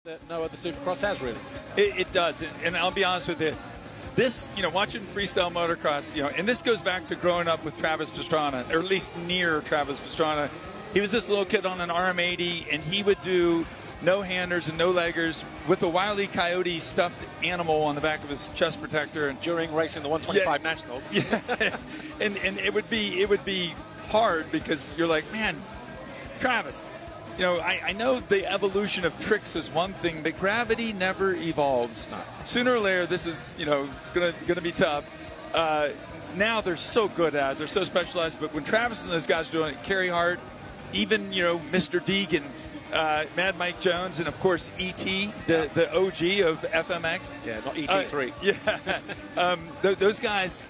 that no other Supercross has, really. It does, and I'll be honest with you. This, watching freestyle motocross, and this goes back to growing up with Travis Pastrana, or at least near Travis Pastrana. He was this little kid on an RM80, and he would do no-handers and no-leggers with a Wile E. Coyote stuffed animal on the back of his chest protector. And during racing the 125 Nationals. Yeah, and it would be hard because you're like, man, Travis, I know the evolution of tricks is one thing, but gravity never evolves. Sooner or later, this is, gonna be tough. Now they're so good at it. They're so specialized. But when Travis and those guys are doing it, Kerry Hart, even, Mr. Deegan, Mad Mike Jones, and, of course, E.T., the OG of FMX. Yeah, not ET3. Yeah. Those guys,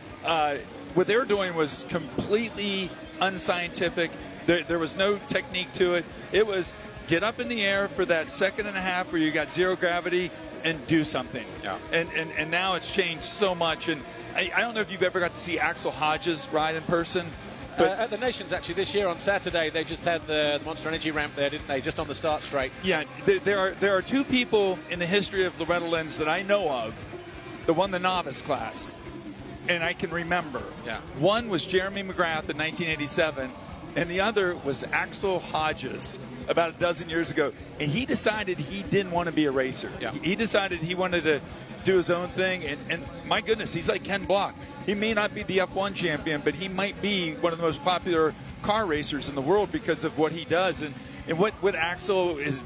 what they were doing was completely unscientific. There was no technique to it. It was get up in the air for that second and a half where you got zero gravity and do something. Yeah. And now it's changed so much. And I don't know if you've ever got to see Axel Hodges ride in person. But at the Nations, actually, this year on Saturday, they just had the Monster Energy ramp there, didn't they? Just on the start straight. Yeah, there are two people in the history of Loretta Lynn's that I know of that won the novice class, and I can remember. Yeah. One was Jeremy McGrath in 1987, and the other was Axel Hodges about a dozen years ago. And he decided he didn't want to be a racer. Yeah. He decided he wanted to do his own thing, and my goodness, he's like Ken Block. He may not be the F1 champion, but he might be one of the most popular car racers in the world because of what he does. And what Axel is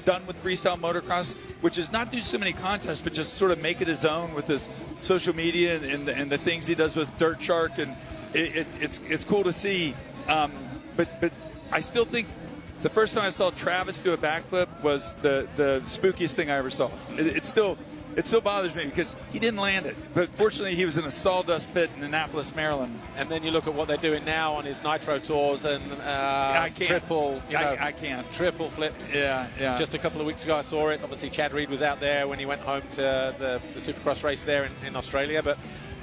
done with freestyle motocross, which is not do so many contests, but just sort of make it his own with his social media and the things he does with Dirt Shark. And it's cool to see. But I still think the first time I saw Travis do a backflip was the spookiest thing I ever saw. It still bothers me because he didn't land it. But fortunately, he was in a sawdust pit in Annapolis, Maryland. And then you look at what they're doing now on his Nitro tours and triple, I can't. Triple flips. Yeah. Just a couple of weeks ago, I saw it. Obviously, Chad Reed was out there when he went home to the Supercross race there in Australia. But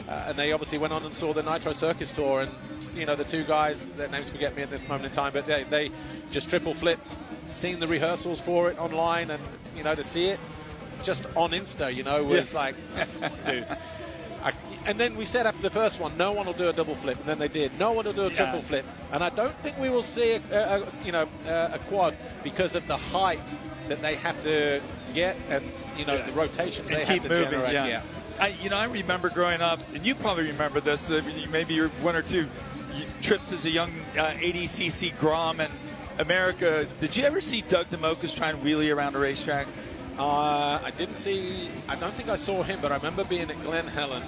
and they obviously went on and saw the Nitro Circus tour. And, the two guys, their names forget me at this moment in time, but they just triple flipped. Seeing the rehearsals for it online and, to see it just on Insta, was like, dude. And then we said after the first one, no one will do a double flip, and then they did. No one will do a triple flip, and I don't think we will see a quad because of the height that they have to get and the rotations and they keep have to moving. generate. Yeah. I remember growing up, and you probably remember this. Maybe you're one or two trips as a young 80cc Grom in America. Did you ever see Doug DeMokas try and wheelie around a racetrack? I don't think I saw him, but I remember being at Glen Helen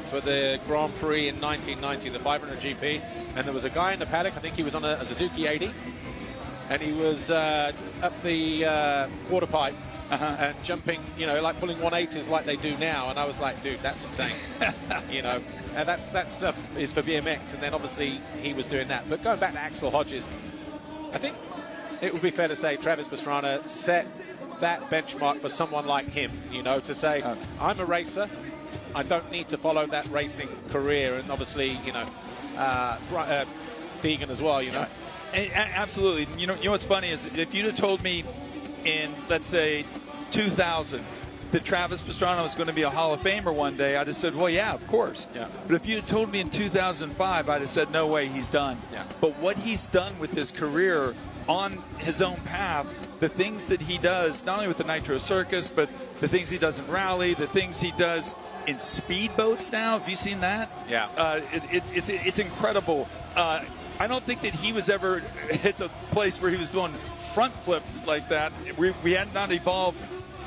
for the Grand Prix in 1990, the 500 GP, and there was a guy in the paddock, I think he was on a Suzuki 80, and he was up the quarter pipe and jumping, like pulling 180s like they do now, and I was like, dude, that's insane. And that stuff is for BMX, and then obviously he was doing that. But going back to Axel Hodges, I think it would be fair to say Travis Pastrana set that benchmark for someone like him, to say, I'm a racer, I don't need to follow that racing career, and obviously, Deegan as well, Absolutely. You know what's funny is if you'd have told me in, let's say, 2000 that Travis Pastrana was going to be a Hall of Famer one day, I'd have said, well, yeah, of course. Yeah. But if you'd have told me in 2005, I'd have said, no way, he's done. Yeah. But what he's done with his career on his own path, the things that he does, not only with the Nitro Circus, but the things he does in rally, the things he does in speedboats now. Have you seen that? Yeah. It's incredible. I don't think that he was ever hit the place where he was doing front flips like that. We had not evolved,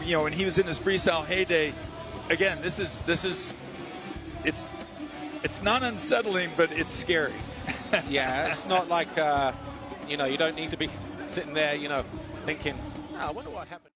when he was in his freestyle heyday. Again, it's not unsettling, but it's scary. Yeah, it's not like, you don't need to be sitting there, thinking, I wonder what happened.